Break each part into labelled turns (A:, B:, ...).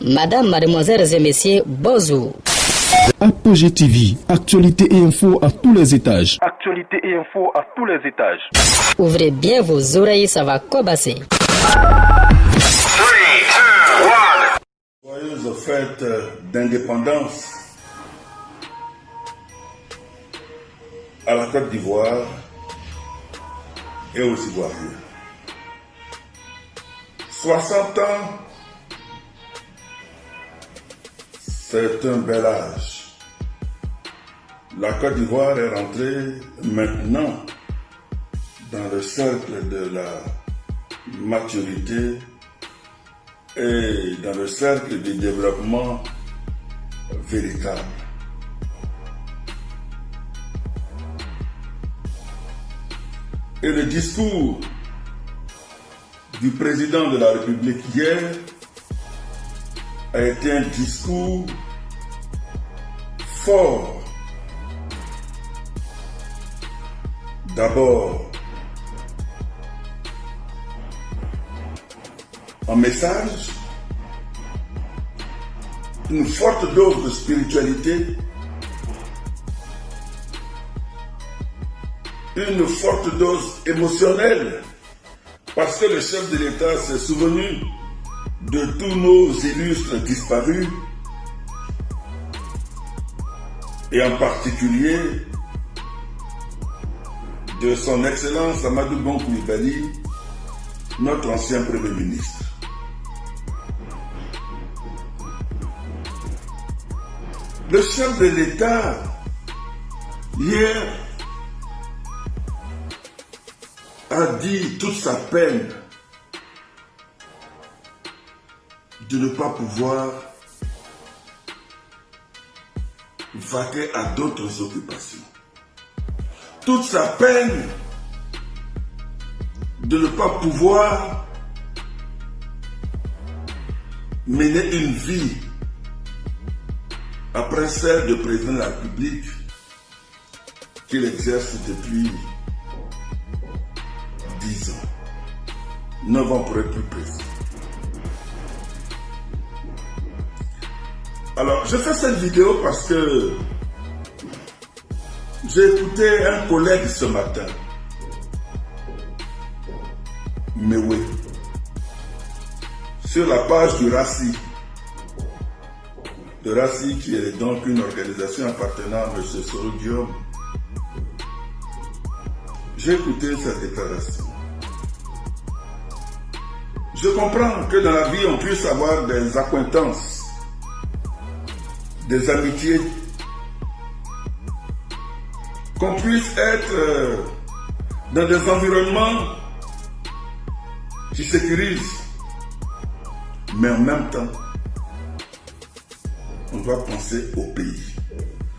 A: Madame, mademoiselles et messieurs, bonjour.
B: Apogée TV, actualité et info à tous les étages.
C: Actualité et info à tous les étages.
A: Ouvrez bien vos oreilles, ça va cobasser.
C: 3, 2, 1.
D: Joyeuse fête d'indépendance à la Côte d'Ivoire et aux Ivoiriens. 60 ans, c'est un bel âge. La Côte d'Ivoire est rentrée maintenant dans le cercle de la maturité et dans le cercle du développement véritable. Et le discours du président de la République hier a été un discours fort. D'abord, un message, une forte dose de spiritualité, une forte dose émotionnelle, parce que le chef de l'État s'est souvenu de tous nos illustres disparus, et en particulier de son Excellence Amadou Bon Coulibaly, notre ancien Premier ministre. Le chef de l'État, hier, a dit toute sa peine de ne pas pouvoir vaquer à d'autres occupations. Toute sa peine de ne pas pouvoir mener une vie après celle de président de la République qu'il exerce depuis 10 ans. 9 ans pour être plus précis. Alors, je fais cette vidéo parce que j'ai écouté un collègue ce matin, Mewe, sur la page du RACI. Le RACI qui est donc une organisation appartenant à M. Soro Guillaume. J'ai écouté sa déclaration. Je comprends que dans la vie, on puisse avoir des accointances, des amitiés, qu'on puisse être dans des environnements qui sécurisent, mais en même temps, on doit penser au pays.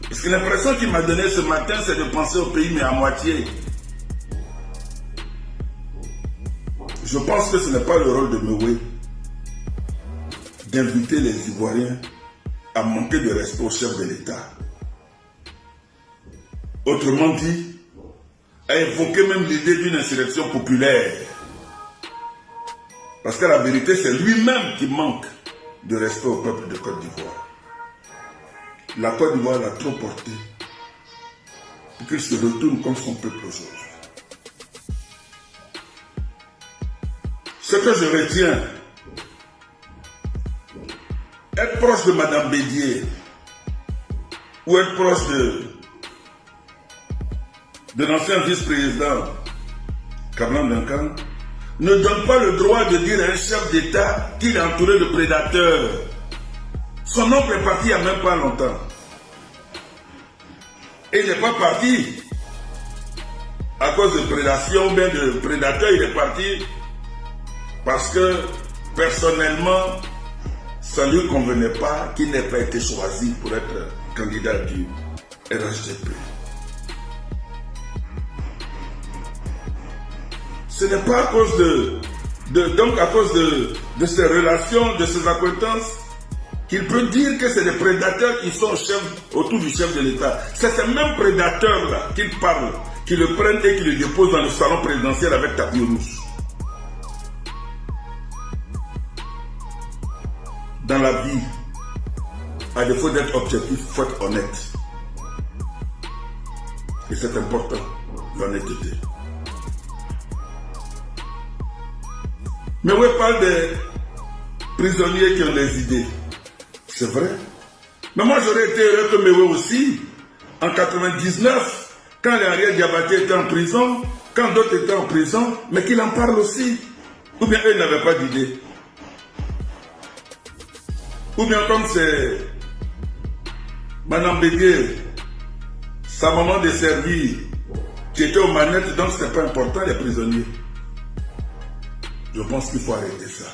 D: Parce que l'impression qu'il m'a donnée ce matin, c'est de penser au pays, mais à moitié. Je pense que ce n'est pas le rôle de Mewe d'inviter les Ivoiriens à manquer de respect au chef de l'État. Autrement dit, à évoquer même l'idée d'une insurrection populaire. Parce que la vérité, c'est lui-même qui manque de respect au peuple de Côte d'Ivoire. La Côte d'Ivoire l'a trop porté pour qu'il se retourne comme son peuple aujourd'hui. Ce que je retiens, être proche de Mme Bédier ou être proche de l'ancien vice-président Kablan Duncan ne donne pas le droit de dire à un chef d'État qu'il est entouré de prédateurs. Son oncle est parti il n'y a même pas longtemps. Et il n'est pas parti à cause de prédation ou bien de prédateurs, il est parti parce que personnellement, ça ne lui convenait pas qu'il n'ait pas été choisi pour être candidat du RHDP. Ce n'est pas à cause de ses relations, de ses acquaintances, qu'il peut dire que c'est des prédateurs qui sont autour du chef de l'État. C'est ces mêmes prédateurs-là qu'il parle, qui le prennent et qui le déposent dans le salon présidentiel avec tapis rouge. dans la vie, à défaut d'être objectif, il faut être honnête. Et c'est important, l'honnêteté. Mais oui, parle des prisonniers qui ont des idées. C'est vrai. Mais moi, j'aurais été heureux que Mewe aussi, en 99, quand les Henriette Diabaté étaient en prison, quand d'autres étaient en prison, mais qu'il en parle aussi. Ou bien eux n'avaient pas d'idée. Ou bien comme c'est Madame Bégué, sa maman desservie, qui était aux manettes, donc ce n'est pas important les prisonniers. Je pense qu'il faut arrêter ça.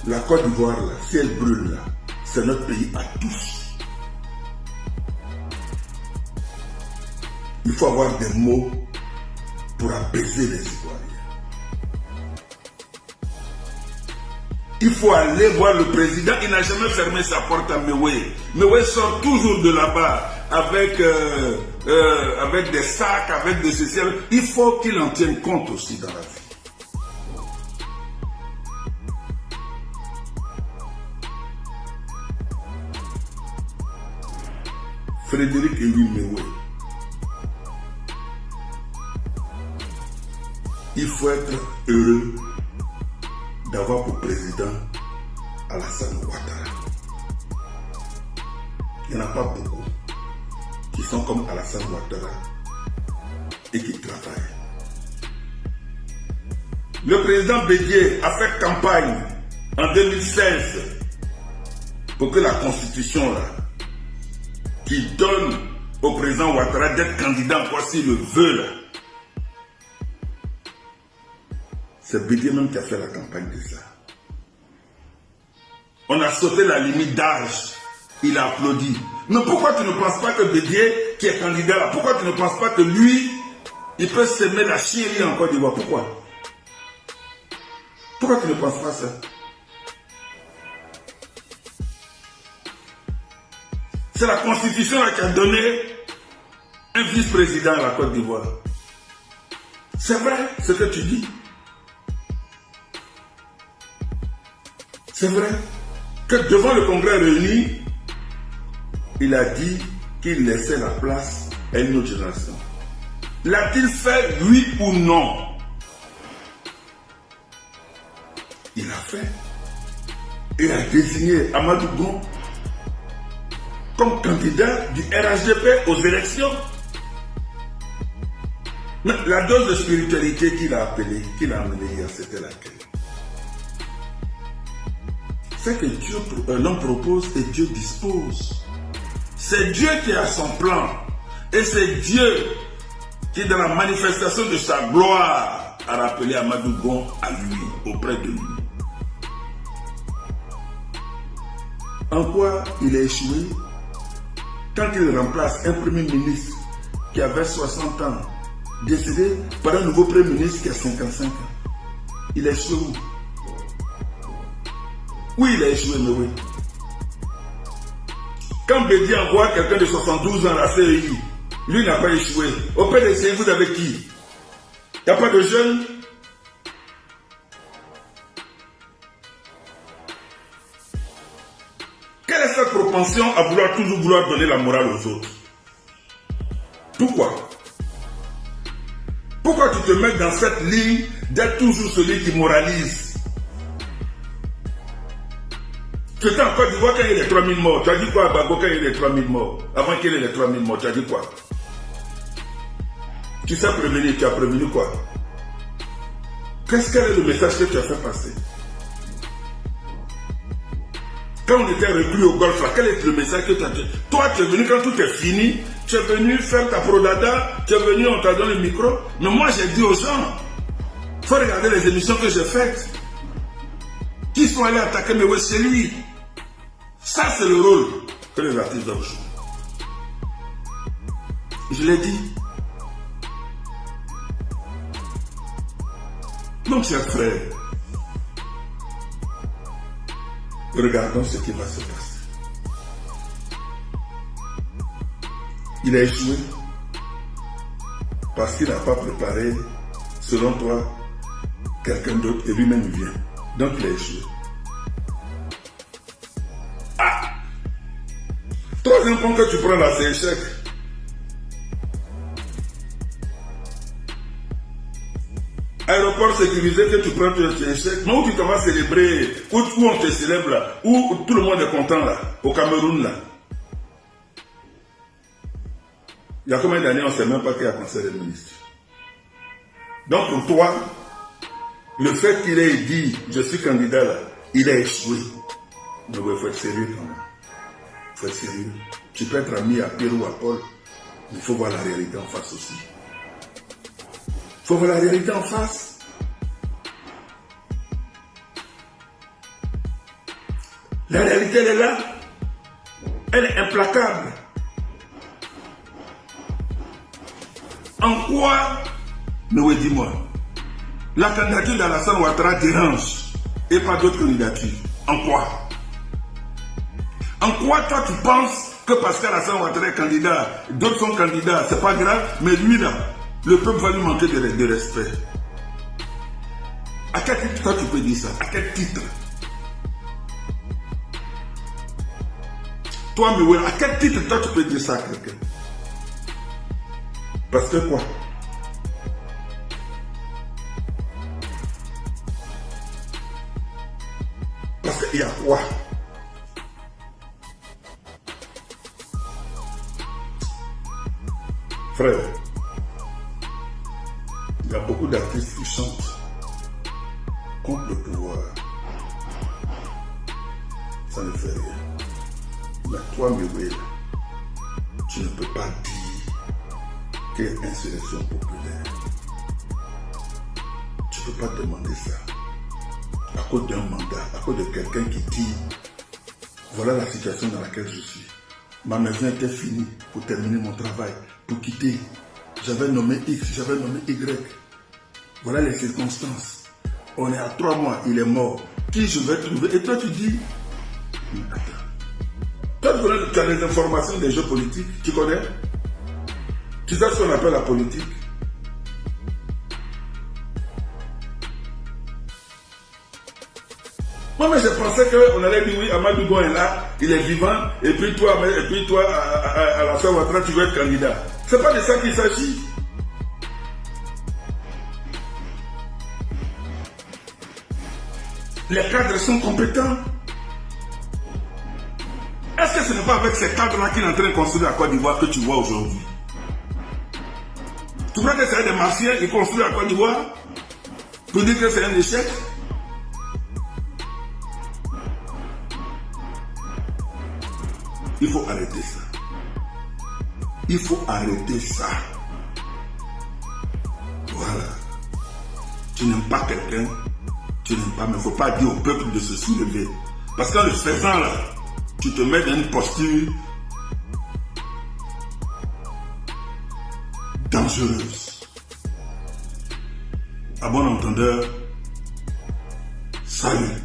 D: La Côte d'Ivoire, là, si elle brûle, là, c'est notre pays à tous. Il faut avoir des mots pour apaiser les Ivoiriens. Il faut aller voir le président. Il n'a jamais fermé sa porte à Mewe. Mewe sort toujours de là-bas avec des sacs, avec des ceci. Il faut qu'il en tienne compte aussi dans la vie. Frédéric Élie Mewe. Il faut être heureux d'avoir pour président Alassane Ouattara. Il n'y en a pas beaucoup qui sont comme Alassane Ouattara et qui travaillent. Le président Bédié a fait campagne en 2016 pour que la constitution là, qui donne au président Ouattara d'être candidat encore s'il le veut là. C'est Bédié même qui a fait la campagne de ça. On a sauté la limite d'âge. Il a applaudi. Mais pourquoi tu ne penses pas que Bédié, qui est candidat là, pourquoi tu ne penses pas que lui, il peut s'aimer la chiennerie en Côte d'Ivoire? Pourquoi? Pourquoi tu ne penses pas ça? C'est la constitution là qui a donné un vice-président à la Côte d'Ivoire. C'est vrai ce que tu dis. C'est vrai que devant le Congrès réuni, il a dit qu'il laissait la place à une autre génération. L'a-t-il fait, oui ou non? Il a fait. Il a désigné Amadou Gon comme candidat du RHDP aux élections. Mais la dose de spiritualité qu'il a appelée, qu'il a amenée hier, c'était laquelle? C'est que Dieu, l'homme propose et Dieu dispose. C'est Dieu qui a son plan. Et c'est Dieu qui, dans la manifestation de sa gloire, a rappelé Amadou Gon à lui, auprès de lui. En quoi il a échoué? Quand il remplace un premier ministre qui avait 60 ans, décédé par un nouveau premier ministre qui a 55 ans. Il a échoué où? Oui, il a échoué, mais oui. Quand Bédié envoie quelqu'un de 72 ans à la CEI, lui n'a pas échoué. Au PDC, vous avez qui? Il n'y a pas de jeunes? Quelle est cette propension à toujours vouloir donner la morale aux autres? Pourquoi? Pourquoi tu te mets dans cette ligne d'être toujours celui qui moralise? Tu étais en Côte d'Ivoire quand il y a les 3000 morts. Tu as dit quoi à Bago quand il y a les 3000 morts? Avant qu'il y ait les 3000 morts, tu as dit quoi? Tu sais prévenir, tu as prévenu quoi? Quel est le message que tu as fait passer? Quand on était reclus au golf, là, quel est le message que tu as dit? Toi, tu es venu quand tout est fini, tu es venu faire ta prodada, tu es venu, on t'a donné le micro. Mais moi, j'ai dit aux gens, il faut regarder les émissions que j'ai faites. Qui sont allés attaquer Mewe, c'est lui. Ça, c'est le rôle que les artistes doivent jouer. Je l'ai dit. Donc, chers frères, regardons ce qui va se passer. Il a échoué parce qu'il n'a pas préparé, selon toi, quelqu'un d'autre et lui-même vient. Donc il a échoué. troisième point que tu prends là, c'est échec. Aéroport sécurisé que tu prends, tu es échec. Mais où tu commences à célébrer, où on te célèbre là, où tout le monde est content là, au Cameroun là. Il y a combien d'années on ne sait même pas qu'il y a conseil des ministres. Donc pour toi, le fait qu'il ait dit je suis candidat là, il a échoué. Mais il faut être sérieux quand même. Il faut être sérieux. Tu peux être ami à Pierre ou à Paul, mais il faut voir la réalité en face aussi. Il faut voir la réalité en face. La réalité, elle est là. Elle est implacable. En quoi, mais oui, dis-moi, la candidature d'Alassane Ouattara dérange et pas d'autres candidatures? En quoi? En quoi toi tu penses que parce qu'Alassane Ouattara est candidat, d'autres sont candidats, c'est pas grave, mais lui là, le peuple va lui manquer de respect? À quel titre toi tu peux dire ça? À quel titre? Toi, mais ouais, à quel titre toi tu peux dire ça à quelqu'un? Parce que quoi? Parce qu'il y a quoi? Frère, il y a beaucoup d'artistes qui chantent contre le pouvoir. Ça ne fait rien. Mais toi, Miguel, tu ne peux pas dire qu'il y a une insurrection populaire. Tu ne peux pas demander ça à cause d'un mandat, à cause de quelqu'un qui dit voilà la situation dans laquelle je suis. Ma maison était finie pour terminer mon travail, pour quitter. J'avais nommé X, j'avais nommé Y. Voilà les circonstances. On est à 3 mois, il est mort. Qui je vais trouver? Et toi tu dis, mais attends. Toi tu as les informations des jeux politiques, tu connais? Tu sais ce qu'on appelle la politique? Moi, mais je pensais qu'on allait dire oui, Amadou Gon est là, il est vivant, et puis toi, à la soeur Ouattara, tu veux être candidat. C'est pas de ça qu'il s'agit. Les cadres sont compétents. Est-ce que ce n'est pas avec ces cadres-là qu'il est en train de construire la Côte d'Ivoire que tu vois aujourd'hui? Tu crois que c'est des Martiens qui construisent la Côte d'Ivoire pour dire que c'est un échec? Il faut arrêter ça. Il faut arrêter ça. Voilà. Tu n'aimes pas quelqu'un, tu n'aimes pas, mais il ne faut pas dire au peuple de se soulever. Parce qu'en le faisant là, tu te mets dans une posture dangereuse. À bon entendeur, salut.